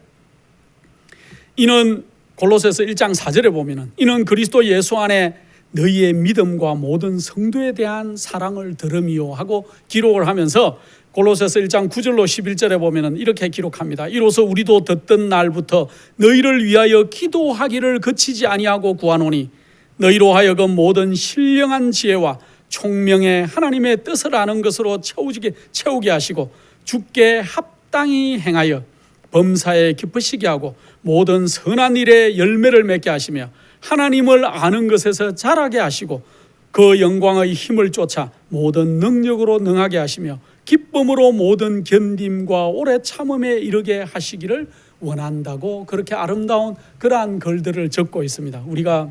이는 골로새서 1장 4절에 보면은 이는 그리스도 예수 안에 너희의 믿음과 모든 성도에 대한 사랑을 들음이요 하고 기록을 하면서 골로새서 1장 9절로 11절에 보면은 이렇게 기록합니다. 이로써 우리도 듣던 날부터 너희를 위하여 기도하기를 그치지 아니하고 구하노니 너희로 하여금 모든 신령한 지혜와 총명의 하나님의 뜻을 아는 것으로 채우게 하시고 주께 합당히 행하여 범사에 기쁘시게 하고 모든 선한 일에 열매를 맺게 하시며 하나님을 아는 것에서 자라게 하시고 그 영광의 힘을 쫓아 모든 능력으로 능하게 하시며 기쁨으로 모든 견딤과 오래 참음에 이르게 하시기를 원한다고 그렇게 아름다운 그러한 글들을 적고 있습니다. 우리가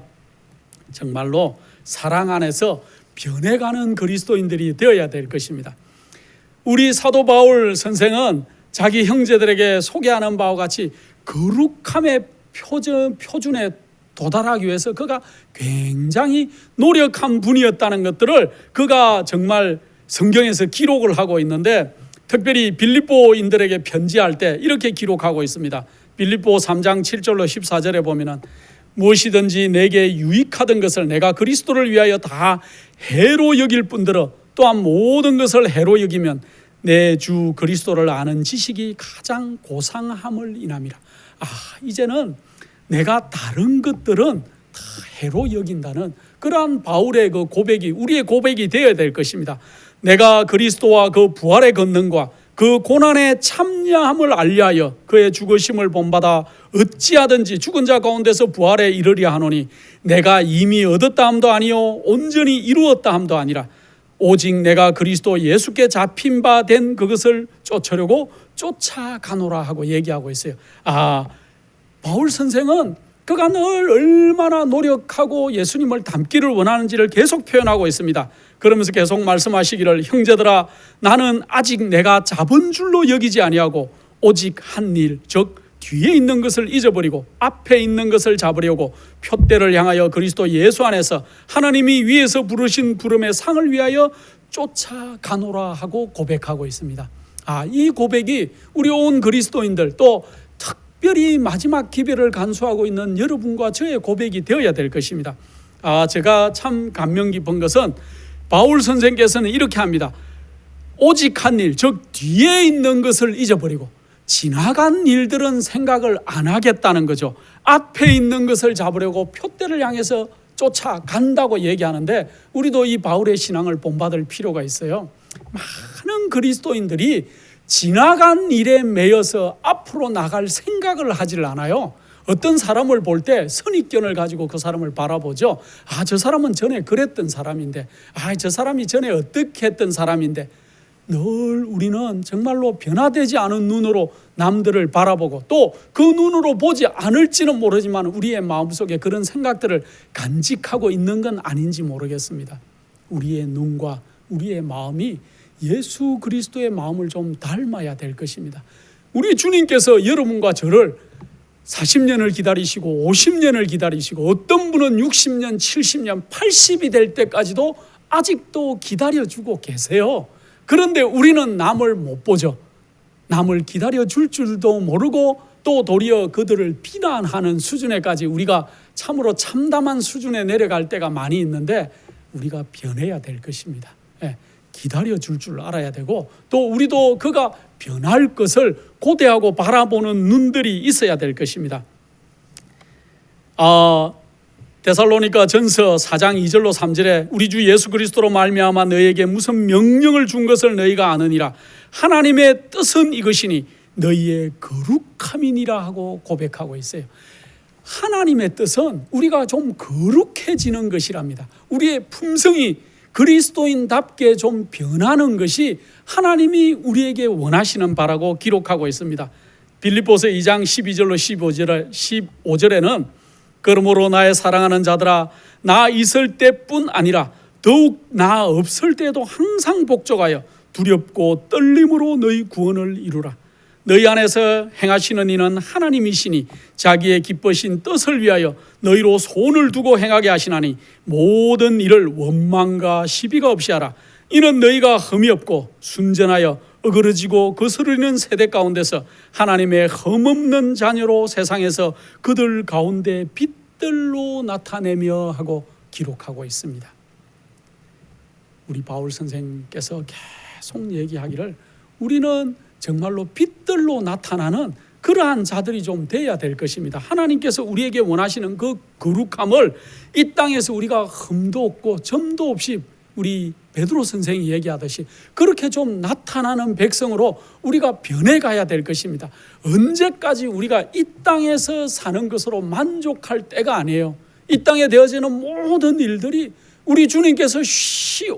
정말로 사랑 안에서 변해가는 그리스도인들이 되어야 될 것입니다. 우리 사도 바울 선생은 자기 형제들에게 소개하는 바와 같이 거룩함의 표준에 도달하기 위해서 그가 굉장히 노력한 분이었다는 것들을 그가 정말 성경에서 기록을 하고 있는데 특별히 빌립보인들에게 편지할 때 이렇게 기록하고 있습니다. 빌립보 3장 7절로 14절에 보면은 무엇이든지 내게 유익하던 것을 내가 그리스도를 위하여 다 해로 여길 뿐더러 또한 모든 것을 해로 여기면 내 주 그리스도를 아는 지식이 가장 고상함을 인함이라. 이제는 내가 다른 것들은 다 해로 여긴다는 그러한 바울의 그 고백이 우리의 고백이 되어야 될 것입니다. 내가 그리스도와 그 부활의 권능과 그 고난에 참여함을 알리하여 그의 죽으심을 본받아 어찌하든지 죽은 자 가운데서 부활에 이르려 하노니 내가 이미 얻었다 함도 아니요 온전히 이루었다 함도 아니라 오직 내가 그리스도 예수께 잡힌 바 된 그것을 쫓으려고 쫓아가노라 하고 얘기하고 있어요. 바울 선생은 그가 늘 얼마나 노력하고 예수님을 닮기를 원하는지를 계속 표현하고 있습니다. 그러면서 계속 말씀하시기를 형제들아 나는 아직 내가 잡은 줄로 여기지 아니하고 오직 한 일 즉 뒤에 있는 것을 잊어버리고 앞에 있는 것을 잡으려고 표대를 향하여 그리스도 예수 안에서 하나님이 위에서 부르신 부름의 상을 위하여 쫓아가노라 하고 고백하고 있습니다. 이 고백이 우리 온 그리스도인들 또 특별히 마지막 기별을 간수하고 있는 여러분과 저의 고백이 되어야 될 것입니다. 제가 참 감명 깊은 것은 바울 선생께서는 이렇게 합니다. 오직 한 일, 즉 뒤에 있는 것을 잊어버리고 지나간 일들은 생각을 안 하겠다는 거죠. 앞에 있는 것을 잡으려고 표대를 향해서 쫓아간다고 얘기하는데 우리도 이 바울의 신앙을 본받을 필요가 있어요. 많은 그리스도인들이 지나간 일에 매여서 앞으로 나갈 생각을 하질 않아요. 어떤 사람을 볼 때 선입견을 가지고 그 사람을 바라보죠. 저 사람은 전에 그랬던 사람인데, 저 사람이 전에 어떻게 했던 사람인데, 늘 우리는 정말로 변화되지 않은 눈으로 남들을 바라보고 또 그 눈으로 보지 않을지는 모르지만 우리의 마음속에 그런 생각들을 간직하고 있는 건 아닌지 모르겠습니다. 우리의 눈과 우리의 마음이 예수 그리스도의 마음을 좀 닮아야 될 것입니다. 우리 주님께서 여러분과 저를 40년을 기다리시고 50년을 기다리시고 어떤 분은 60년, 70년, 80이 될 때까지도 아직도 기다려주고 계세요. 그런데 우리는 남을 못 보죠. 남을 기다려줄 줄도 모르고 또 도리어 그들을 비난하는 수준에까지 우리가 참으로 참담한 수준에 내려갈 때가 많이 있는데 우리가 변해야 될 것입니다. 기다려줄 줄 알아야 되고 또 우리도 그가 변할 것을 고대하고 바라보는 눈들이 있어야 될 것입니다. 데살로니가 전서 4장 2절로 3절에 우리 주 예수 그리스도로 말미암아 너희에게 무슨 명령을 준 것을 너희가 아느니라 하나님의 뜻은 이것이니 너희의 거룩함이니라 하고 고백하고 있어요. 하나님의 뜻은 우리가 좀 거룩해지는 것이랍니다. 우리의 품성이 그리스도인답게 좀 변하는 것이 하나님이 우리에게 원하시는 바라고 기록하고 있습니다. 빌립보서 2장 12절로 15절에는 그러므로 나의 사랑하는 자들아 나 있을 때뿐 아니라 더욱 나 없을 때도 항상 복종하여 두렵고 떨림으로 너희 구원을 이루라. 너희 안에서 행하시는 이는 하나님이시니 자기의 기쁘신 뜻을 위하여 너희로 손을 두고 행하게 하시나니 모든 일을 원망과 시비가 없이 하라. 이는 너희가 흠이 없고 순전하여 어그러지고 거스르는 세대 가운데서 하나님의 흠없는 자녀로 세상에서 그들 가운데 빛들로 나타내며 하고 기록하고 있습니다. 우리 바울 선생께서 계속 얘기하기를 우리는 정말로 빛들로 나타나는 그러한 자들이 좀 돼야 될 것입니다. 하나님께서 우리에게 원하시는 그 거룩함을 이 땅에서 우리가 흠도 없고 점도 없이 우리 베드로 선생이 얘기하듯이 그렇게 좀 나타나는 백성으로 우리가 변해가야 될 것입니다. 언제까지 우리가 이 땅에서 사는 것으로 만족할 때가 아니에요. 이 땅에 되어지는 모든 일들이 우리 주님께서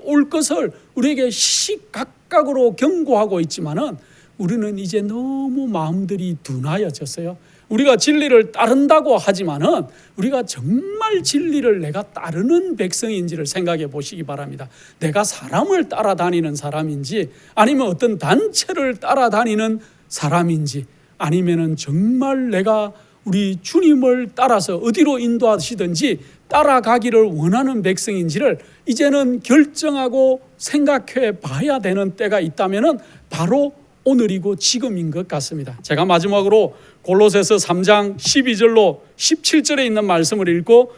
올 것을 우리에게 시시각각으로 경고하고 있지만은 우리는 이제 너무 마음들이 둔하여졌어요. 우리가 진리를 따른다고 하지만은 우리가 정말 진리를 내가 따르는 백성인지를 생각해 보시기 바랍니다. 내가 사람을 따라다니는 사람인지 아니면 어떤 단체를 따라다니는 사람인지 아니면은 정말 내가 우리 주님을 따라서 어디로 인도하시든지 따라가기를 원하는 백성인지를 이제는 결정하고 생각해 봐야 되는 때가 있다면은 바로 오늘이고 지금인 것 같습니다. 제가 마지막으로 골로새서 3장 12절로 17절에 있는 말씀을 읽고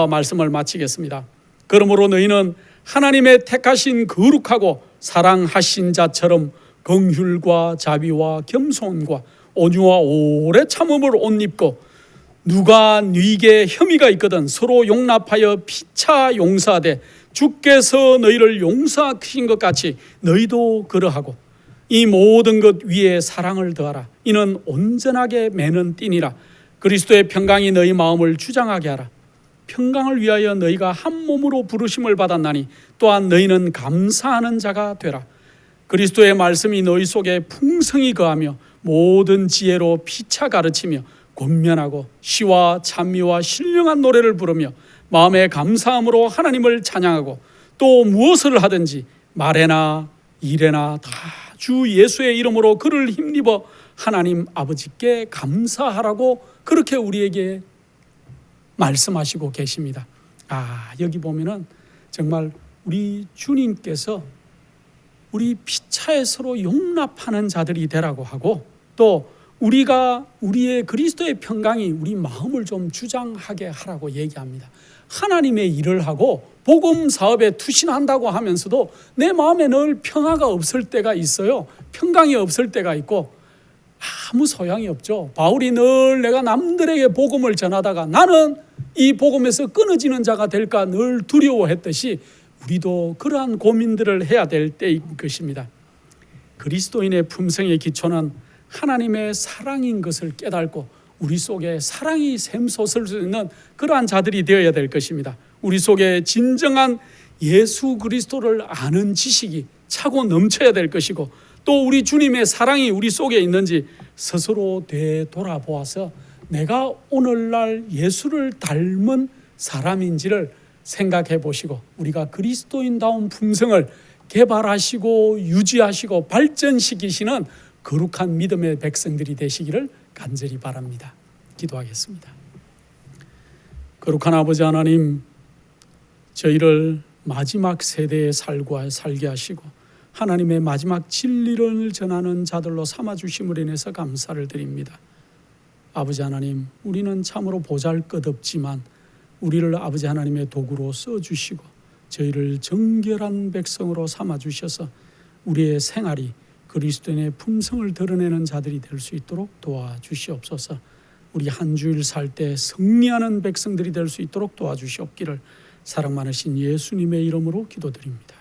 말씀을 마치겠습니다. 그러므로 너희는 하나님의 택하신 거룩하고 사랑하신 자처럼 긍휼과 자비와 겸손과 온유와 오래 참음을 옷 입고 누가 너희에게 혐의가 있거든 서로 용납하여 피차 용서하되 주께서 너희를 용서하신 것 같이 너희도 그러하고 이 모든 것 위에 사랑을 더하라. 이는 온전하게 매는 띠니라. 그리스도의 평강이 너희 마음을 주장하게 하라. 평강을 위하여 너희가 한 몸으로 부르심을 받았나니 또한 너희는 감사하는 자가 되라. 그리스도의 말씀이 너희 속에 풍성히 거하며 모든 지혜로 피차 가르치며 권면하고 시와 찬미와 신령한 노래를 부르며 마음의 감사함으로 하나님을 찬양하고 또 무엇을 하든지 말에나 일에나 다 주 예수의 이름으로 그를 힘입어 하나님 아버지께 감사하라고 그렇게 우리에게 말씀하시고 계십니다. 여기 보면은 정말 우리 주님께서 우리 피차에 서로 용납하는 자들이 되라고 하고, 또 우리가 우리의 그리스도의 평강이 우리 마음을 좀 주장하게 하라고 얘기합니다. 하나님의 일을 하고 복음 사업에 투신한다고 하면서도 내 마음에 늘 평화가 없을 때가 있어요. 평강이 없을 때가 있고 아무 소양이 없죠. 바울이 늘 내가 남들에게 복음을 전하다가 나는 이 복음에서 끊어지는 자가 될까 늘 두려워했듯이 우리도 그러한 고민들을 해야 될 때인 것입니다. 그리스도인의 품성의 기초는 하나님의 사랑인 것을 깨닫고 우리 속에 사랑이 샘솟을 수 있는 그러한 자들이 되어야 될 것입니다. 우리 속에 진정한 예수 그리스도를 아는 지식이 차고 넘쳐야 될 것이고, 또 우리 주님의 사랑이 우리 속에 있는지 스스로 되돌아보아서 내가 오늘날 예수를 닮은 사람인지를 생각해 보시고 우리가 그리스도인다운 품성을 개발하시고 유지하시고 발전시키시는 거룩한 믿음의 백성들이 되시기를 간절히 바랍니다. 기도하겠습니다. 거룩한 아버지 하나님, 저희를 마지막 세대에 살게 하시고 하나님의 마지막 진리를 전하는 자들로 삼아주심을 인해서 감사를 드립니다. 아버지 하나님, 우리는 참으로 보잘것없지만 우리를 아버지 하나님의 도구로 써주시고 저희를 정결한 백성으로 삼아주셔서 우리의 생활이 그리스도인의 품성을 드러내는 자들이 될 수 있도록 도와주시옵소서. 우리 한 주일 살 때 승리하는 백성들이 될 수 있도록 도와주시옵기를 사랑 많으신 예수님의 이름으로 기도드립니다.